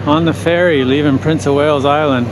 On the ferry leaving Prince of Wales Island.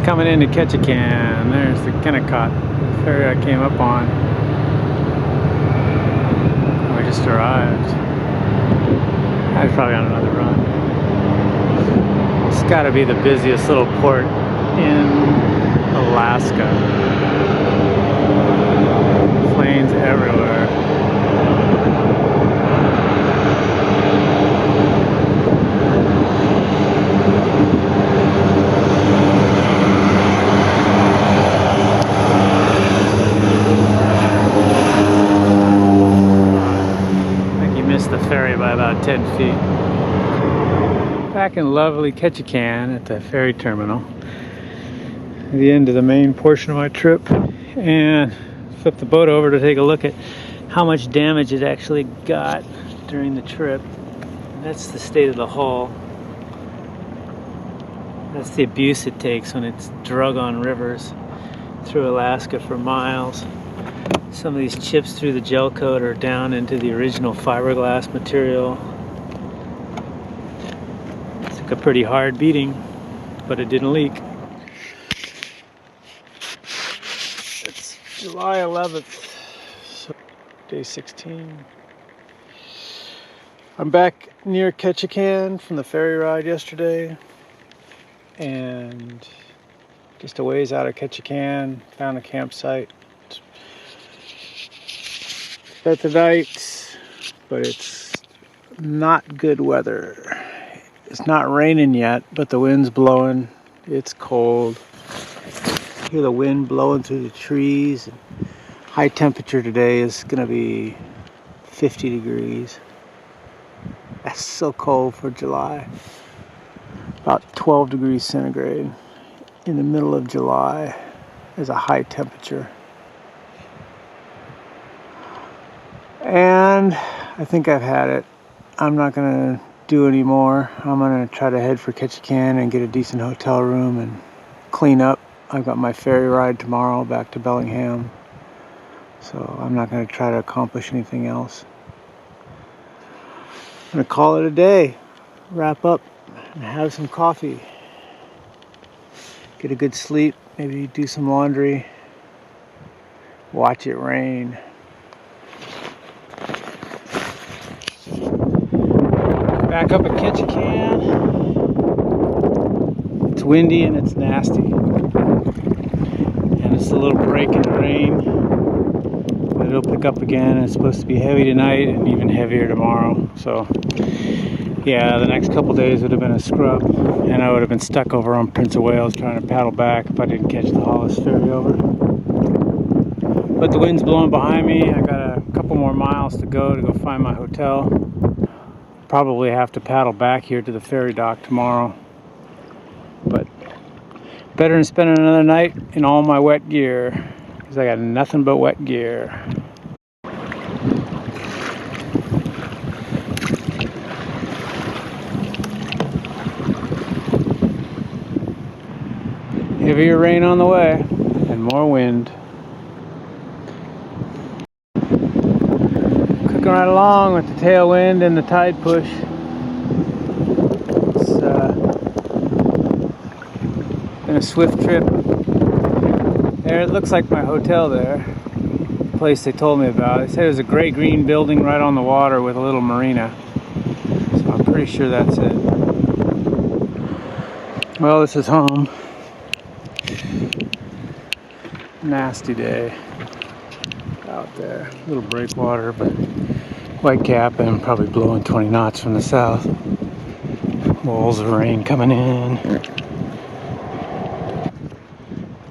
Coming into Ketchikan, there's the Ketchikan ferry I came up on. We just arrived. I was probably on another run. It's got to be the busiest little port in Alaska. Planes everywhere. Ferry by about 10 feet. Back in lovely Ketchikan at the ferry terminal. The end of the main portion of my trip, and flipped the boat over to take a look at how much damage it actually got during the trip. That's the state of the hull. That's the abuse it takes when it's drug on rivers through Alaska for miles. Some of these chips through the gel coat are down into the original fiberglass material. It took a pretty hard beating, but it didn't leak. It's July 11th, so day 16. I'm back near Ketchikan from the ferry ride yesterday, and just a ways out of Ketchikan, found a campsite. Spent the night, but it's not good weather. It's not raining yet, but the wind's blowing. It's cold. Hear the wind blowing through the trees. High temperature today is gonna be 50 degrees. That's so cold for July. About 12 degrees centigrade in the middle of July is a high temperature. And I think I've had it. I'm not gonna do any more. I'm gonna try to head for Ketchikan and get a decent hotel room and clean up. I've got my ferry ride tomorrow back to Bellingham, so I'm not gonna try to accomplish anything else. I'm gonna call it a day, wrap up and have some coffee, get a good sleep, maybe do some laundry, watch it rain. Back up at Ketchikan. It's windy and it's nasty. And it's a little break in the rain. But it'll pick up again. It's supposed to be heavy tonight and even heavier tomorrow. So, yeah, the next couple days would have been a scrub. And I would have been stuck over on Prince of Wales trying to paddle back if I didn't catch the Holis ferry over. But the wind's blowing behind me. I got a couple more miles to go find my hotel. Probably have to paddle back here to the ferry dock tomorrow, but better than spending another night in all my wet gear, because I got nothing but wet gear. Heavier rain on the way and more wind. Cooking right along with the tailwind and the tide push. It's been a swift trip. There, it looks like my hotel there. The place they told me about. They said there's a gray green building right on the water with a little marina. So I'm pretty sure that's it. Well, this is home. Nasty day out there. A little breakwater, but white cap and probably blowing 20 knots from the south. Walls of rain coming in.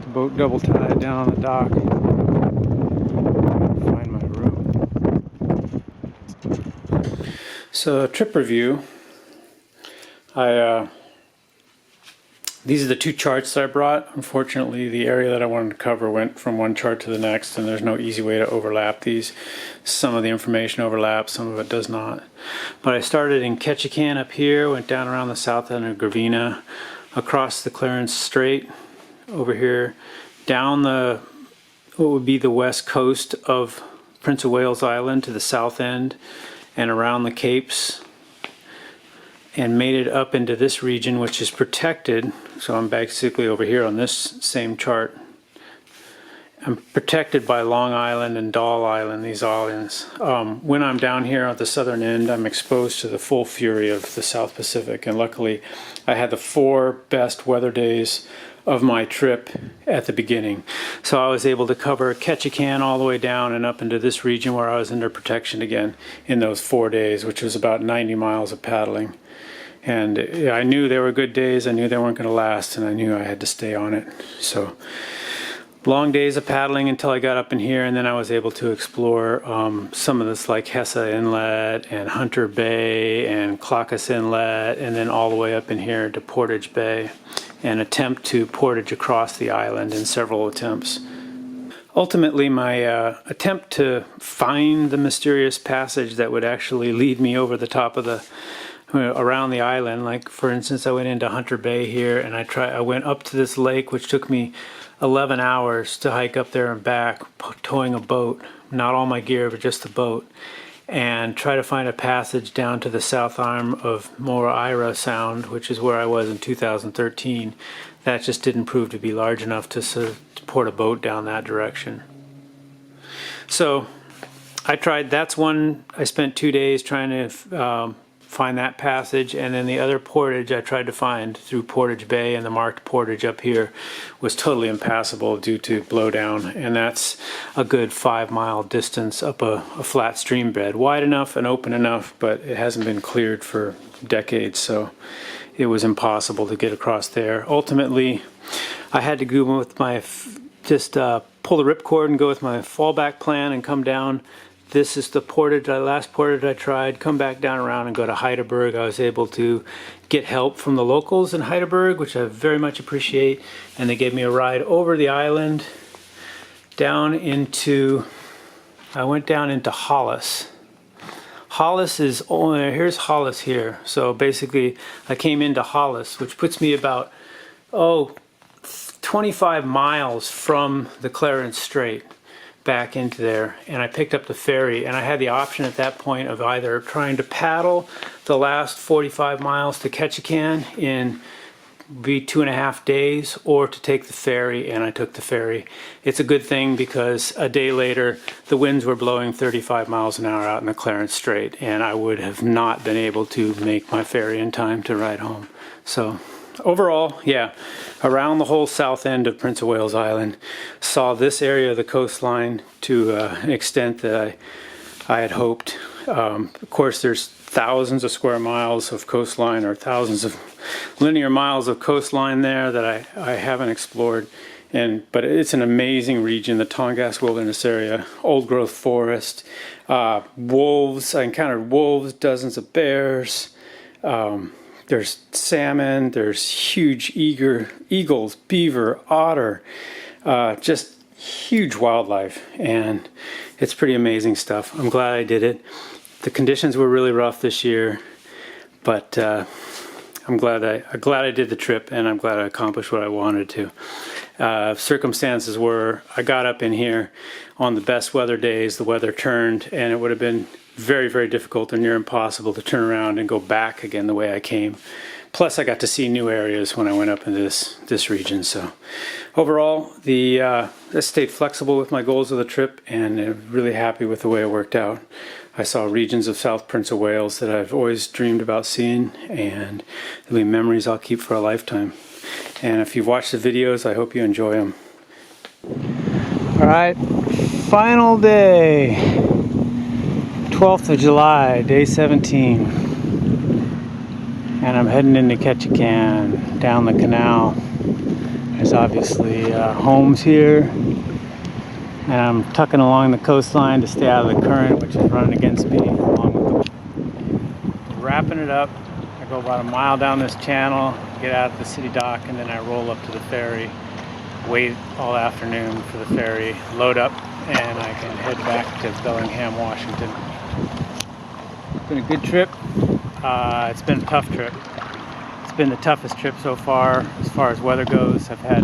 The boat double tied down on the dock. Find my room. So, trip review. These are the two charts that I brought. Unfortunately, the area that I wanted to cover went from one chart to the next, and there's no easy way to overlap these. Some of the information overlaps, some of it does not. But I started in Ketchikan up here, went down around the south end of Gravina, across the Clarence Strait over here, down what would be the west coast of Prince of Wales Island to the south end, and around the Capes, and made it up into this region, which is protected. So I'm basically over here on this same chart. I'm protected by Long Island and Doll Island, these islands. When I'm down here at the southern end, I'm exposed to the full fury of the South Pacific, and luckily I had the 4 best weather days of my trip at the beginning. So I was able to cover Ketchikan all the way down and up into this region where I was under protection again in those 4 days, which was about 90 miles of paddling. And I knew they were good days, I knew they weren't going to last, and I knew I had to stay on it. So long days of paddling until I got up in here, and then I was able to explore some of this, like Hessa Inlet and Hunter Bay and Clackamas Inlet, and then all the way up in here to Portage Bay, and attempt to portage across the island in several attempts. Ultimately, my attempt to find the mysterious passage that would actually lead me over the top of around the island, like for instance I went into Hunter Bay here, and I went up to this lake, which took me 11 hours to hike up there and back, towing a boat, not all my gear but just the boat, and try to find a passage down to the south arm of Moira Sound, which is where I was in 2013. That just didn't prove to be large enough to support a boat down that direction. So I tried, that's one, I spent 2 days trying to find that passage, and then the other portage I tried to find through Portage Bay, and the marked portage up here was totally impassable due to blowdown, and that's a good 5-mile distance up a flat stream bed, wide enough and open enough, but it hasn't been cleared for decades, so it was impossible to get across there. Ultimately, I had to go with my pull the ripcord and go with my fallback plan and come down. This is the last portage I tried, come back down around and go to Heidelberg. I was able to get help from the locals in Heidelberg, which I very much appreciate, and they gave me a ride over the island down into, I went down into Holis. Holis is, here's Holis here. So basically I came into Holis, which puts me about, 25 miles from the Clarence Strait back into there, and I picked up the ferry, and I had the option at that point of either trying to paddle the last 45 miles to Ketchikan in 2.5 days, or to take the ferry, and I took the ferry. It's a good thing because a day later the winds were blowing 35 miles an hour out in the Clarence Strait, and I would have not been able to make my ferry in time to ride home. So overall, yeah, around the whole south end of Prince of Wales Island, saw this area of the coastline to an extent that I had hoped. Of course, there's thousands of square miles of coastline, or thousands of linear miles of coastline there that I haven't explored. But it's an amazing region, the Tongass Wilderness area, old growth forest, wolves. I encountered wolves, dozens of bears. There's salmon, there's huge eagles, beaver, otter, just huge wildlife, and it's pretty amazing stuff. I'm glad I did it. The conditions were really rough this year, but I'm glad I did the trip, and I'm glad I accomplished what I wanted to. Circumstances were, I got up in here on the best weather days, the weather turned, and it would have been very, very difficult and near impossible to turn around and go back again the way I came. Plus, I got to see new areas when I went up into this region. So overall, I stayed flexible with my goals of the trip, and I'm really happy with the way it worked out. I saw regions of South Prince of Wales that I've always dreamed about seeing, and there'll be memories I'll keep for a lifetime. And if you've watched the videos, I hope you enjoy them. Alright, final day. 12th of July, day 17. And I'm heading into Ketchikan, down the canal. There's obviously homes here. And I'm tucking along the coastline to stay out of the current, which is running against me. Along with the... Wrapping it up. I go about a mile down this channel, get out at the city dock, and then I roll up to the ferry. Wait all afternoon for the ferry, load up, and I can head back to Bellingham, Washington. It's been a good trip. It's been a tough trip. It's been the toughest trip so far as weather goes. I've had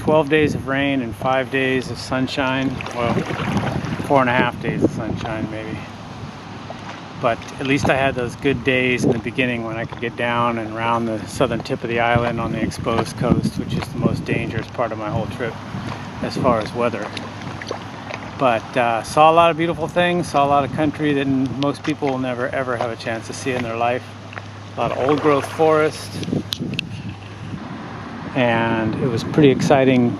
12 days of rain and 5 days of sunshine. Well, 4.5 days of sunshine maybe. But at least I had those good days in the beginning when I could get down and around the southern tip of the island on the exposed coast, which is the most dangerous part of my whole trip as far as weather. But saw a lot of beautiful things, saw a lot of country that most people will never ever have a chance to see in their life. A lot of old growth forest. And it was pretty exciting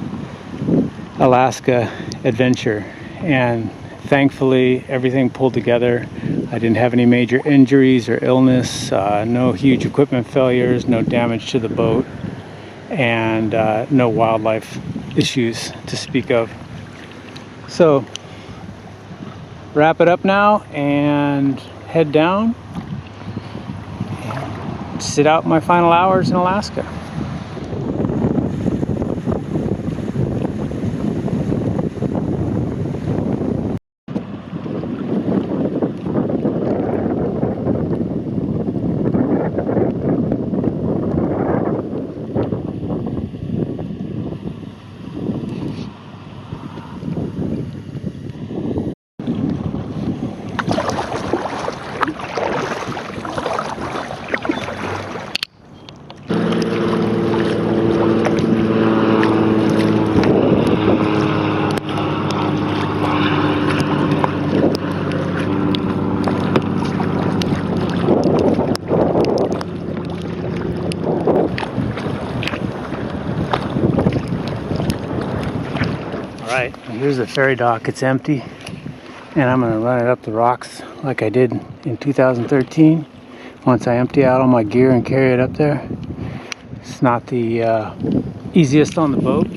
Alaska adventure. And thankfully everything pulled together. I didn't have any major injuries or illness, no huge equipment failures, no damage to the boat, and no wildlife issues to speak of. So, wrap it up now and head down and sit out my final hours in Alaska. Alright, here's the ferry dock. It's empty, and I'm going to run it up the rocks like I did in 2013. Once I empty out all my gear and carry it up there. It's not the easiest on the boat,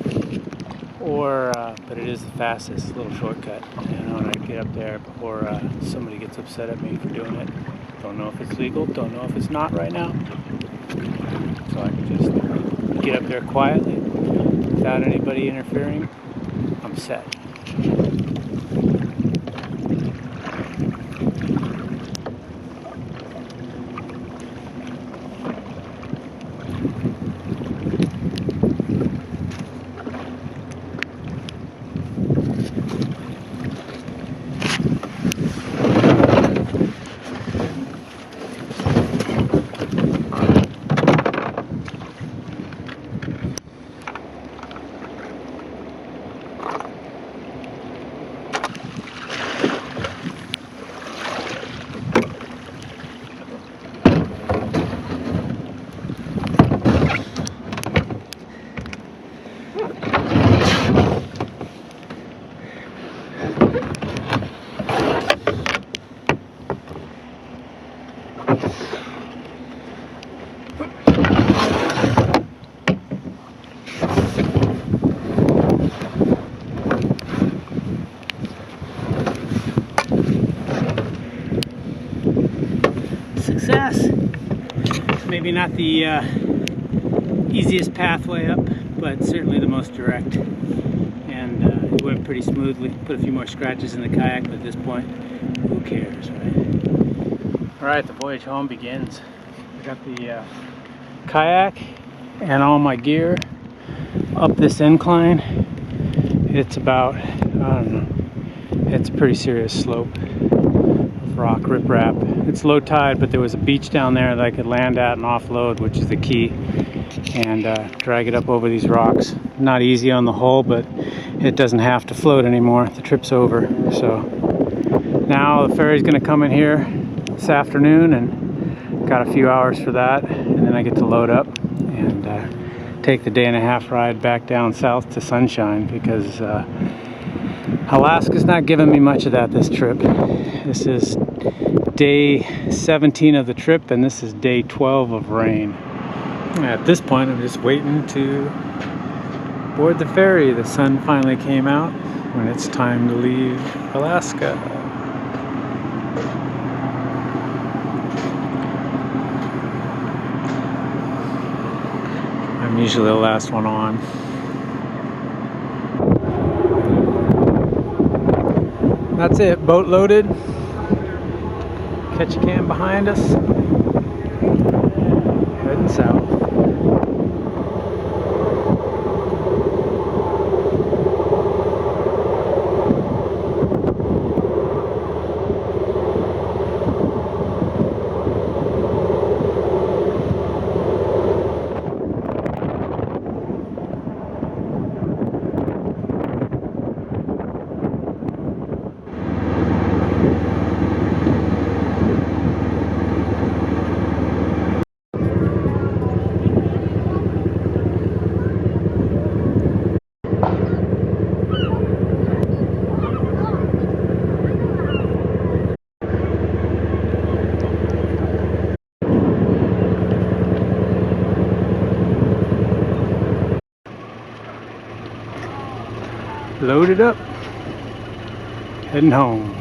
but it is the fastest little shortcut. And I want to get up there before somebody gets upset at me for doing it. Don't know if it's legal, don't know if it's not right now. So I can just get up there quietly without anybody interfering. I'm set. Success! Maybe not the easiest pathway up, but certainly the most direct. And it went pretty smoothly. Put a few more scratches in the kayak, but at this point, who cares, right? Alright, the voyage home begins. I got the kayak and all my gear up this incline. It's about, I don't know, it's a pretty serious slope of rock riprap. It's low tide, but there was a beach down there that I could land at and offload, which is the key, and drag it up over these rocks. Not easy on the hull, but it doesn't have to float anymore. The trip's over. So now the ferry's going to come in here this afternoon, and got a few hours for that, and then I get to load up and take the day-and-a-half ride back down south to Sunshine, because Alaska's not giving me much of that this trip. This is day 17 of the trip, and this is day 12 of rain. At this point, I'm just waiting to board the ferry. The sun finally came out when it's time to leave Alaska. I'm usually the last one on. That's it, boat loaded. Ketchikan behind us. Heading south. Loaded up, heading home.